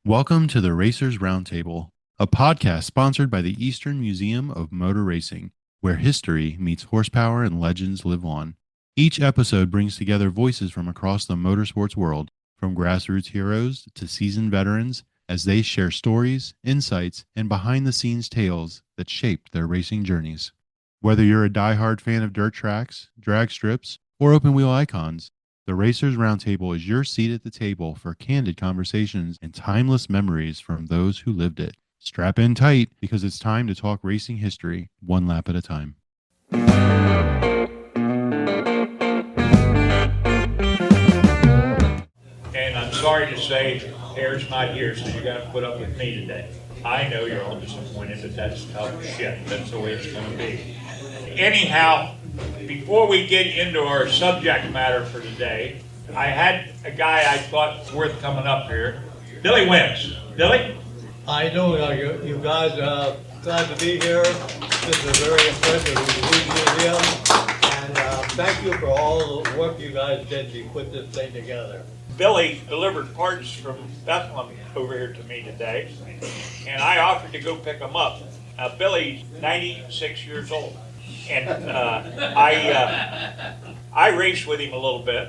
Welcome to the Racers Roundtable, a podcast sponsored by the Eastern Museum of Motor Racing, where history meets horsepower and legends live on. Each episode brings together voices from across the motorsports world, from grassroots heroes to seasoned veterans, as they share stories, insights, and behind-the-scenes tales that shaped their racing journeys. Whether you're a diehard fan of dirt tracks, drag strips, or open-wheel icons, the Racers Roundtable is your seat at the table for candid conversations and timeless memories from those who lived it. Strap in tight because it's time to talk racing history one lap at a time. And I'm sorry to say, Hair's not here, so you're gonna put up with me today. I know you're all disappointed, but that's tough shit. That's the way it's gonna be. Anyhow, before we get into our subject matter for today, I had a guy I thought worth coming up here, Billy Wentz. Billy? How you doing? You guys glad to be here. This is a very impressive museum, and thank you for all the work you guys did to put this thing together. Billy delivered parts from Bethlehem over here to me today, and I offered to go pick them up. Billy's 96 years old, and I raced with him a little bit.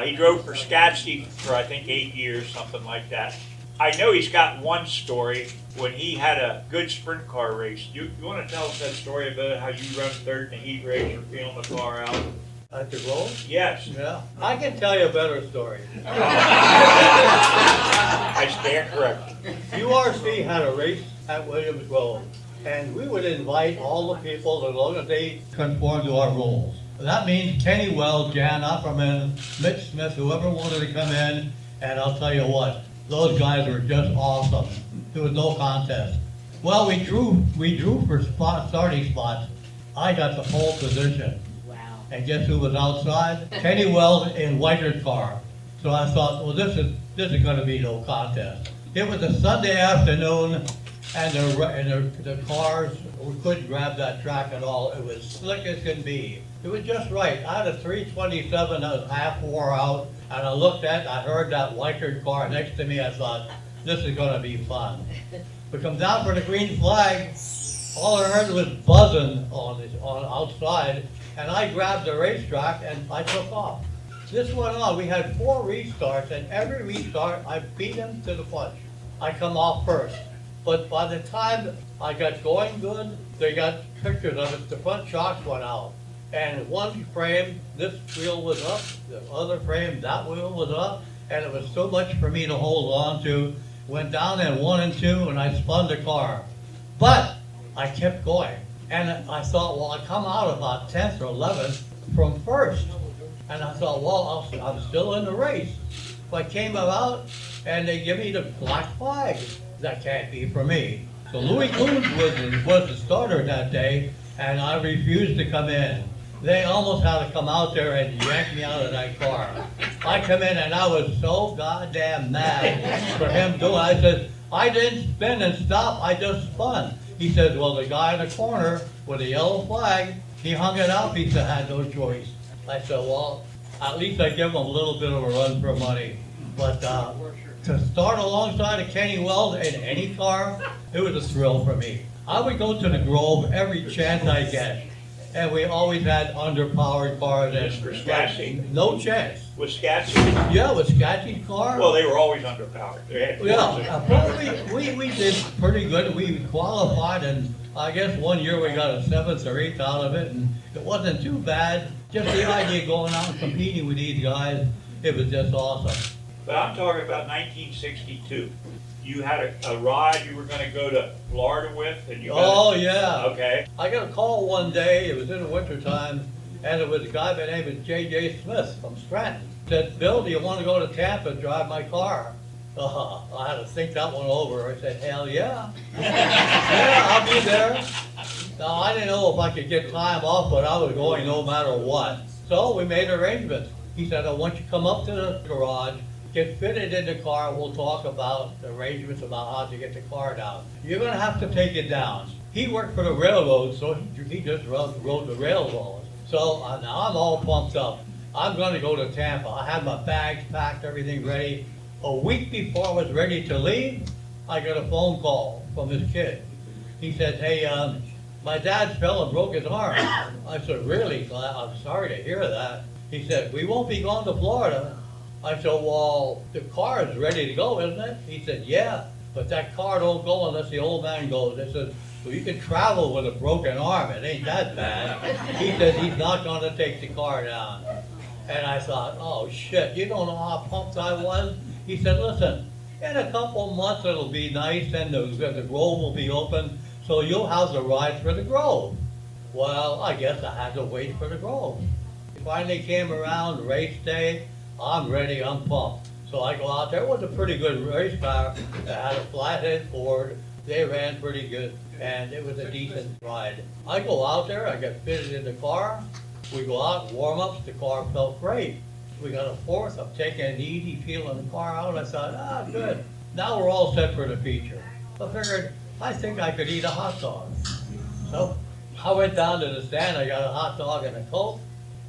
He drove for SCAT Team for I think 8 years, something like that. I know he's got one story when he had a good sprint car race. You want to tell us that story about how you run third in the heat race or feeling the car out? At the Grove? Yes. Yeah. I can tell you a better story. I stand corrected. URC had a race at Williams Grove, and we would invite all the people as long as they conform to our rules. That means Kenny Wells, Jan Opperman, Mitch Smith, whoever wanted to come in, and I'll tell you what, those guys were just awesome. There was no contest. Well, we drew for starting spots. I got the pole position. And guess who was outside? Kenny Wells in Whiter's car. So I thought, well, this is going to be no contest. It was a Sunday afternoon, and the cars, we couldn't grab that track at all. It was slick as can be. It was just right. I had a 327 that was half wore out, and I heard that Whiter car next to me. I thought, this is going to be fun. We come down for the green flag. All I heard was buzzing on outside. And I grabbed the racetrack and I took off. This went on. We had 4 restarts, and every restart I beat them to the punch. I come off first. But by the time I got going good, they got pictures of it. The front shocks went out. And one frame, this wheel was up. The other frame, that wheel was up. And it was so much for me to hold on to. Went down in 1 and 2, and I spun the car. But I kept going. And I thought, well, I come out about 10th or 11th from first. And I thought, well, I'm still in the race. So I came out, and they give me the black flag. That can't be for me. So Louis Coons was the starter that day, and I refused to come in. They almost had to come out there and yank me out of that car. I come in, and I was so goddamn mad for him doing it. I said, I didn't spin and stop, I just spun. He says, well, the guy in the corner with the yellow flag, he hung it up. He said, I had no choice. I said, well, at least I give him a little bit of a run for money. But to start alongside of Kenny Wells in any car, it was a thrill for me. I would go to the Grove every chance I get. And we always had underpowered cars. Just for Scatzy? No chance. With Scatzy? Yeah, with Scatzy's car. Well, they were always underpowered. We did pretty good. We qualified, and I guess one year we got a 7th or 8th out of it, and it wasn't too bad. Just the idea of going out and competing with these guys, it was just awesome. But I'm talking about 1962. You had a ride you were going to go to Florida with, and you. Yeah. Okay. I got a call one day. It was in the wintertime, and it was a guy by the name of J.J. Smith from Stratton. Said, Bill, do you want to go to Tampa and drive my car? I had to think that one over. I said, hell yeah. Yeah, I'll be there. Now, I didn't know if I could get time off, but I was going no matter what. So we made arrangements. He said, I want you to come up to the garage, get fitted in the car, we'll talk about the arrangements about how to get the car down. You're going to have to take it down. He worked for the railroad, so he just rode the railroad. So now I'm all pumped up. I'm going to go to Tampa. I had my bags packed, everything ready. A week before I was ready to leave, I got a phone call from his kid. He said, hey, my dad fell and broke his arm. I said, really? I'm sorry to hear that. He said, we won't be going to Florida. I said, well, the car is ready to go, isn't it? He said, yeah, but that car don't go unless the old man goes. I said, well, you can travel with a broken arm. It ain't that bad. He said he's not going to take the car down. And I thought, oh, shit, you don't know how pumped I was? He said, listen, in a couple months it'll be nice and the Grove will be open, so you'll have the ride for the Grove. Well, I guess I had to wait for the Grove. It finally came around, race day. I'm ready, I'm pumped. So I go out there. It was a pretty good race car. It had a flathead Ford. They ran pretty good, and it was a decent ride. I go out there, I get fitted in the car. We go out, warm-ups, the car felt great. We got a fourth, I'm taking it easy, peeling the car out. I thought, good. Now we're all set for the feature. I figured, I think I could eat a hot dog. So I went down to the stand, I got a hot dog and a Coke.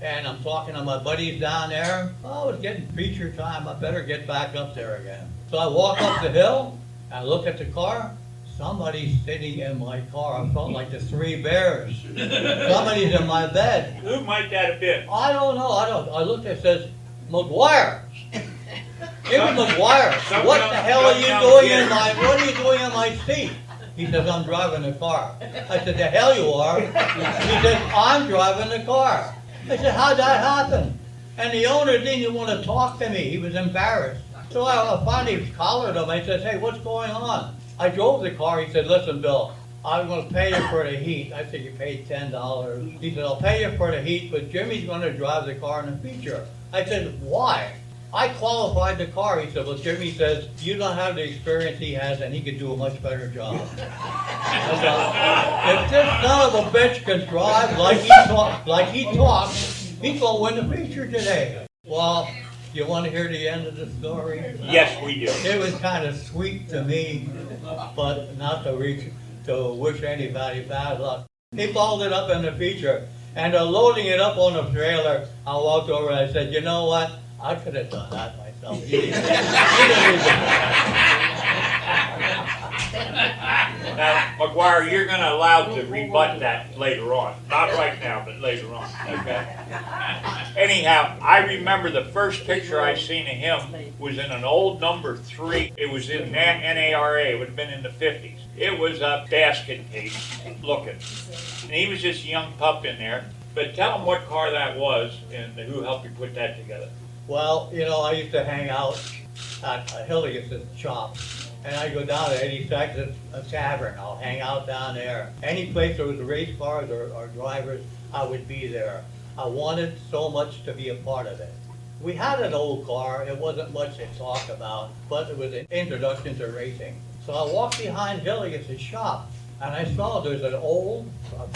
And I'm talking to my buddies down there. Oh, it's getting feature time. I better get back up there again. So I walk up the hill. I look at the car. Somebody's sitting in my car. I felt like the Three Bears. Somebody's in my bed. Who might that have been? I don't know. I looked at it, says, Maguire. It was Maguire. What the hell are you doing in my seat? He says, I'm driving the car. I said, the hell you are. He says, I'm driving the car. I said, how'd that happen? And the owner didn't even want to talk to me. He was embarrassed. So I finally collared him. I said, hey, what's going on? I drove the car. He said, listen, Bill, I'm going to pay you for the heat. I said, you paid $10. He said, I'll pay you for the heat, but Jimmy's going to drive the car in the feature. I said, why? I qualified the car. He said, well, Jimmy says, you don't have the experience he has, and he could do a much better job. I said, if this son of a bitch can drive like he talks, he's going to win the feature today. Well, you want to hear the end of the story? Yes, we do. It was kind of sweet to me, but not to wish anybody bad luck. He followed it up in the feature, and loading it up on a trailer, I walked over and I said, you know what? I could have done that myself. Now, Maguire, you're going to allow to rebut that later on. Not right now, but later on, okay? Anyhow, I remember the first picture I seen of him was in an old number 3. It was in NARA. It would have been in the 50s. It was a basket case looking. And he was just a young pup in there. But tell him what car that was and who helped you put that together. Well, I used to hang out at Hilliard's shop, and I'd go down to 82nd, a tavern. I'll hang out down there. Any place there was race cars or drivers, I would be there. I wanted so much to be a part of it. We had an old car. It wasn't much to talk about, but it was an introduction to racing. So I walked behind Hilliard's shop, and I saw there's an old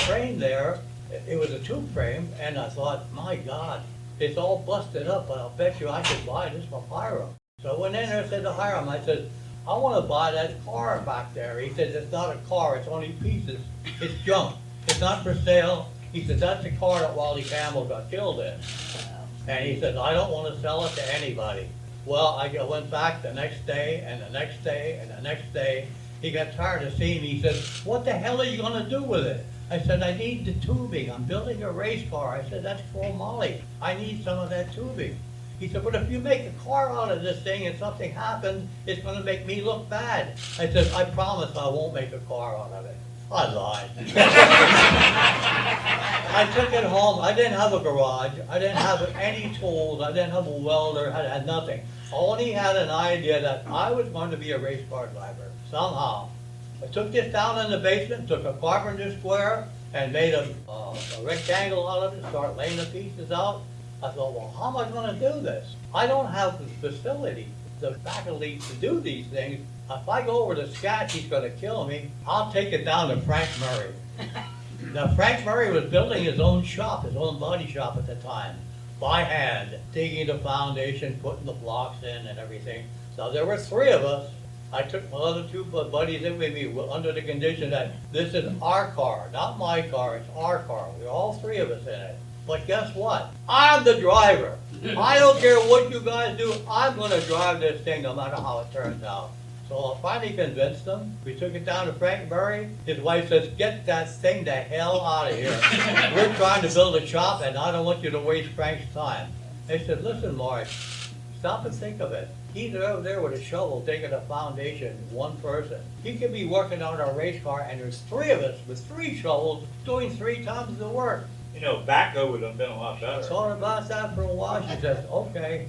frame there. It was a tube frame, and I thought, my God, it's all busted up, but I'll bet you I could buy this from Hiram. So I went in there and said to Hiram, I said, I want to buy that car back there. He said, it's not a car, it's only pieces. It's junk. It's not for sale. He said, that's the car that Wally Campbell got killed in. And he said, I don't want to sell it to anybody. Well, I went back the next day, and the next day, and the next day. He got tired of seeing me. He said, what the hell are you going to do with it? I said, I need the tubing. I'm building a race car. I said, that's for Molly. I need some of that tubing. He said, but if you make a car out of this thing and something happens, it's going to make me look bad. I said, I promise I won't make a car out of it. I lied. I took it home. I didn't have a garage. I didn't have any tools. I didn't have a welder. I had nothing. I only had an idea that I was going to be a race car driver somehow. I took this down in the basement, took a carpenter square, and made a rectangle out of it, started laying the pieces out. I thought, well, how am I going to do this? I don't have the facility, the faculty to do these things. If I go over to SCAT, he's going to kill me. I'll take it down to Frank Murray. Now, Frank Murray was building his own shop, his own body shop at the time, by hand, digging the foundation, putting the blocks in and everything. So there were 3 of us. I took my other 2 buddies in with me under the condition that this is our car, not my car, it's our car. We're all 3 of us in it. But guess what? I'm the driver. I don't care what you guys do, I'm gonna drive this thing no matter how it turns out. So I finally convinced them. We took it down to Frankbury. His wife says, get that thing the hell out of here. We're trying to build a shop and I don't want you to waste Frank's time. They said, listen, Marsh, stop and think of it. He's over there with a shovel taking a foundation, one person. He could be working on a race car and there's three of us with three shovels doing 3 times the work. You know, backhoe would have been a lot better. Thought about that for a while. She says, okay.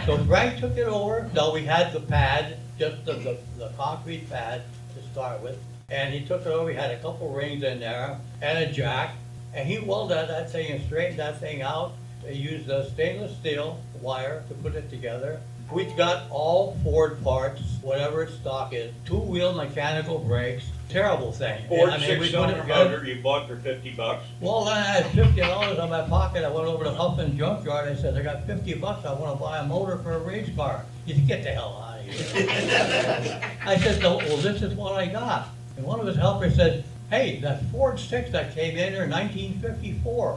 So Frank took it over. No, we had the pad, just the concrete pad to start with. And he took it over. He had a couple rings in there and a jack. And he welded that thing and straightened that thing out. They used stainless steel wire to put it together. We've got all Ford parts, whatever its stock is, 2-wheel mechanical brakes. Terrible thing. Ford And, I mean, we put 6-cylinder it- motor you bought for $50. Well, then I had $50 in my pocket. I went over to Huffman Junkyard. I said, I got $50. I want to buy a motor for a race car. He said, get the hell out of here. I said, no, well, this is what I got. And one of his helpers said, hey, that Ford 6 that came in here in 1954,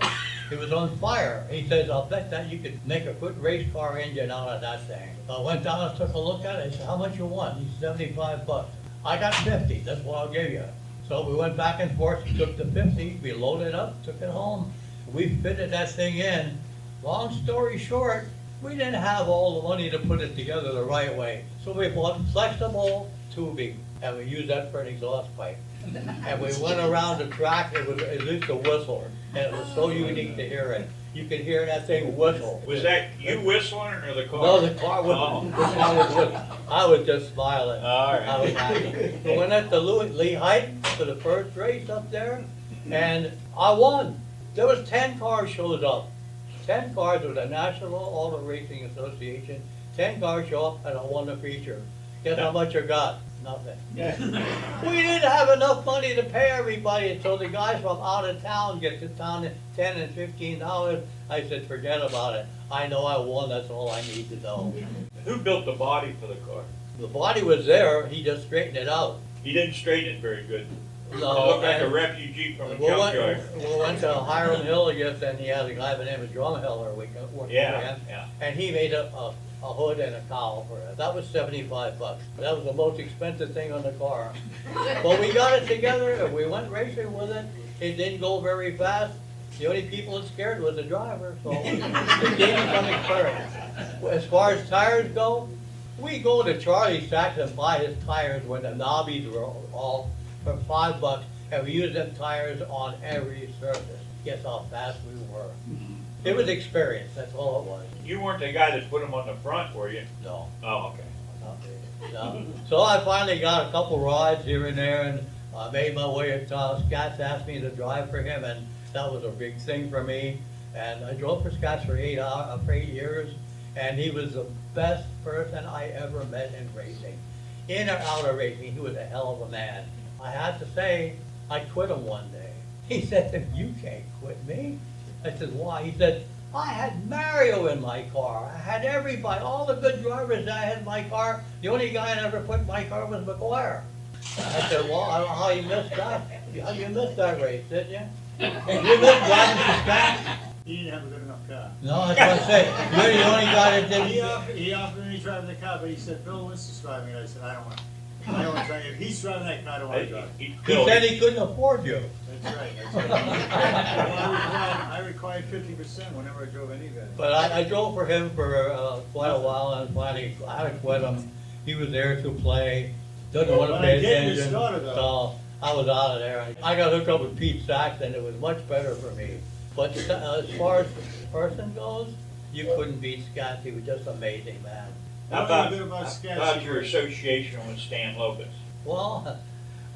it was on fire. He says, I'll bet that you could make a good race car engine out of that thing. I went down and took a look at it. I said, how much you want? He said, $75. I got 50, that's what I'll give you. So we went back and forth, he took the 50, we loaded it up, took it home. We fitted that thing in. Long story short, we didn't have all the money to put it together the right way. So we bought flexible tubing, and we used that for an exhaust pipe. And we went around the track, it was at least a whistle, and it was so unique to hear it. You could hear that thing whistle. Was that you whistling or the car? No, the car was, Oh. the car was whistling. I was just smiling. All right. I was happy. We went at the Lehigh for the first race up there, and I won. There was 10 cars showed up. 10 cars with the National Auto Racing Association. 10 cars show up, and I won the feature. Guess how much I got? Nothing. We didn't have enough money to pay everybody, so the guys from out of town get to town at $10 and $15. I said, forget about it. I know I won, that's all I need to know. Who built the body for the car? The body was there, he just straightened it out. He didn't straighten it very good. It No, looked like a and refugee from a we junkyard. went to Hiram Hill again, and he had a guy by the name of Drumheller we worked for Yeah, him. yeah. And he made a hood and a cowl for it. That was $75. That was the most expensive thing on the car. But we got it together and we went racing with it. It didn't go very fast. The only people that scared was the driver, so it gave me some experience. As far as tires go, we go to Charlie Sachs and buy his tires when the knobbies were all for $5, and we used them tires on every surface. Guess how fast we were. It was experience, that's all it was. You weren't the guy that put them on the front, were you? No. Oh, okay. No. So I finally got a couple rides here and there, and I made my way at Scott's asked me to drive for him, and that was a big thing for me. And I drove for Scott's for 8 years, and he was the best person I ever met in racing. In or out of racing, he was a hell of a man. I had to say, I quit him one day. He said, you can't quit me. I said, why? He said, I had Mario in my car. I had everybody, all the good drivers that I had in my car. The only guy that ever put in my car was Maguire. I said, well, I don't know how you missed that. How you missed that race, didn't you? And you missed driving for Scott? He didn't have a good enough car. No, that's what I say. You're the only guy that didn't. He offered me driving the car, but he said, Bill Wentz is driving it. I said, I don't want to. I don't want to drive. If he's driving that car, I don't want to drive. He said he couldn't afford you. That's right. That's right. I required 50% whenever I drove any guy. But I drove for him for quite a while, and finally I had to quit him. He was there to play, doesn't want to But pay I get his attention. daughter, though. So I was out of there. I got hooked up with Pete Sachs, and it was much better for me. But as far as the person goes, you couldn't beat Scott. He was just amazing, man. How Tell me a about, bit about how SCAT about Team. your association with Stan Lopez? Well,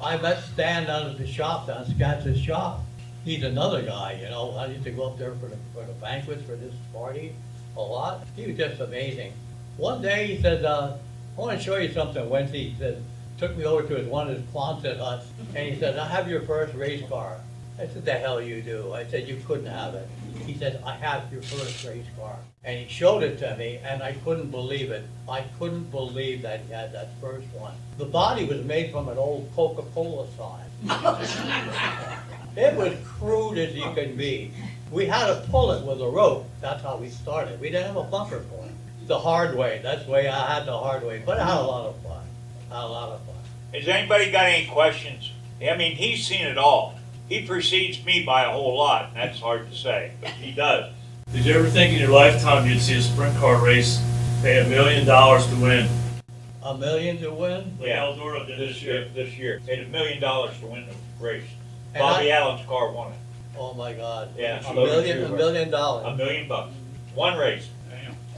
I met Stan down at the shop, down Scott's shop. He's another guy, you know. I used to go up there for the banquets for this party a lot. He was just amazing. One day he said, I want to show you something, Wednesday. He said, took me over to one of his Quonset huts, and he said, I have your first race car. I said, the hell you do? I said, you couldn't have it. He said, I have your first race car. And he showed it to me, and I couldn't believe it. I couldn't believe that he had that first one. The body was made from an old Coca-Cola sign. It was crude as you can be. We had to pull it with a rope. That's how we started. We didn't have a bumper point. The hard way. That's the way I had the hard way. But I had a lot of fun. Has anybody got any questions? I mean, he's seen it all. He precedes me by a whole lot, and that's hard to say, but he does. Did you ever think in your lifetime you'd see a sprint car race pay $1 million to win? $1 million to win? Like Eldora did This year. Paid $1 million to win the race. And Bobby Allen's car won it. Oh my God. Yeah. $1 million. $1 million. One race.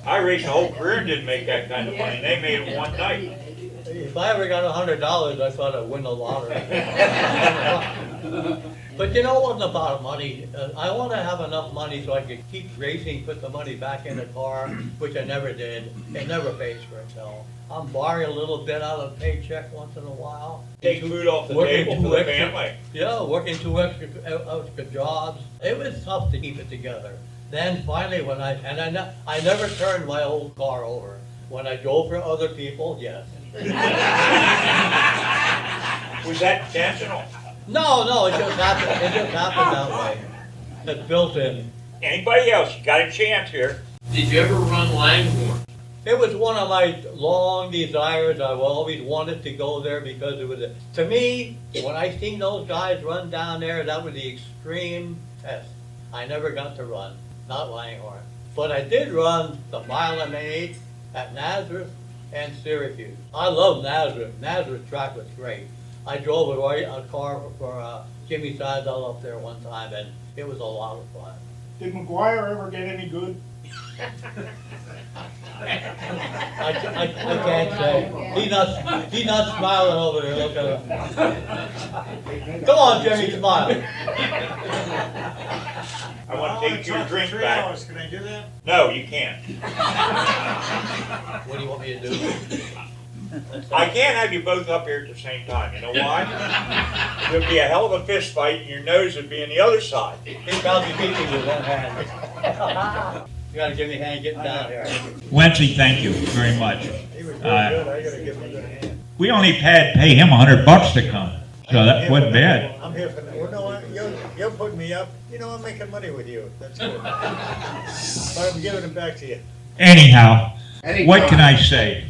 I raced a whole career and didn't make that kind of money. They made it one night. If I ever got $100, I thought I'd win the lottery. But you know, it wasn't about money. I want to have enough money so I could keep racing, put the money back in the car, which I never did. It never pays for itself. I'm borrowing a little bit out of a paycheck once in a while. Take food off the table for the family. Yeah, working 2 extra jobs. It was tough to keep it together. Then finally, when I never turned my old car over. When I drove for other people, yes. Was that intentional? No, it just happened. It just happened that way. It's built in. Anybody else? You got a chance here. Did you ever run Langhorne? It was one of my long desires. I've always wanted to go there because it was, to me, when I seen those guys run down there, that was the extreme test. I never got to run, not Langhorne. But I did run the 1.8 at Nazareth and Syracuse. I love Nazareth. Nazareth track was great. I drove a car for Jimmy Seidel up there one time, and it was a lot of fun. Did Maguire ever get any good? I can't say. He's not smiling over there. Look at him. Come on, Jimmy, smile. I want to take your drink back. Can I do that? No, you can't. What do you want me to do? I can't have you both up here at the same time. You know why? There'd be a hell of a fist fight, and your nose would be on the other side. He's probably beating you with one hand. You gotta give me a hand getting down here. Wentzsy, thank you very much. He was very good. I gotta give him a good hand. We only pay him $100 to come, so that wasn't bad. I'm here for that. Well, no, you're putting me up. You know, I'm making money with you. That's good. But I'm giving it back to you. Anyhow, what can I say?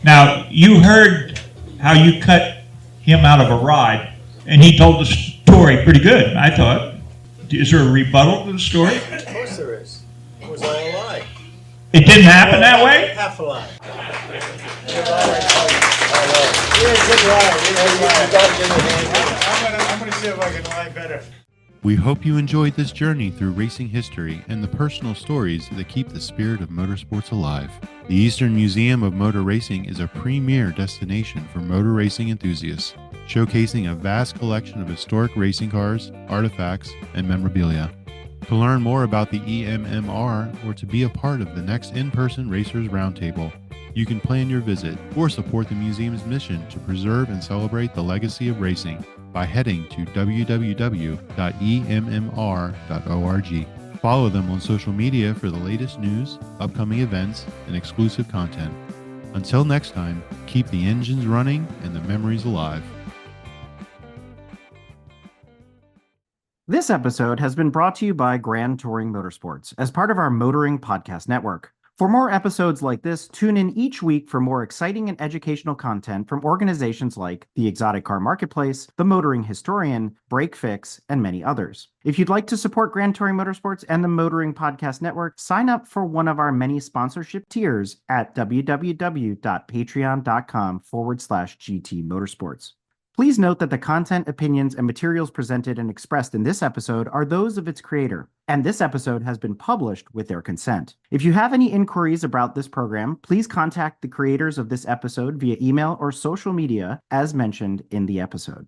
Now, you heard how you cut him out of a ride, and he told the story pretty good, I thought. Is there a rebuttal to the story? Of course there is. It was all a lie. It didn't happen that way? Half a lie. I'm gonna see if I can lie better. We hope you enjoyed this journey through racing history and the personal stories that keep the spirit of motorsports alive. The Eastern Museum of Motor Racing is a premier destination for motor racing enthusiasts, showcasing a vast collection of historic racing cars, artifacts, and memorabilia. To learn more about the EMMR or to be a part of the next in-person Racers Roundtable, you can plan your visit or support the museum's mission to preserve and celebrate the legacy of racing by heading to www.emmr.org. Follow them on social media for the latest news, upcoming events, and exclusive content. Until next time, keep the engines running and the memories alive. This episode has been brought to you by Grand Touring Motorsports as part of our Motoring Podcast Network. For more episodes like this, tune in each week for more exciting and educational content from organizations like the Exotic Car Marketplace, the Motoring Historian, Break Fix, and many others. If you'd like to support Grand Touring Motorsports and the Motoring Podcast Network, sign up for one of our many sponsorship tiers at www.patreon.com/GT Motorsports. Please note that the content, opinions, and materials presented and expressed in this episode are those of its creator, and this episode has been published with their consent. If you have any inquiries about this program, please contact the creators of this episode via email or social media as mentioned in the episode.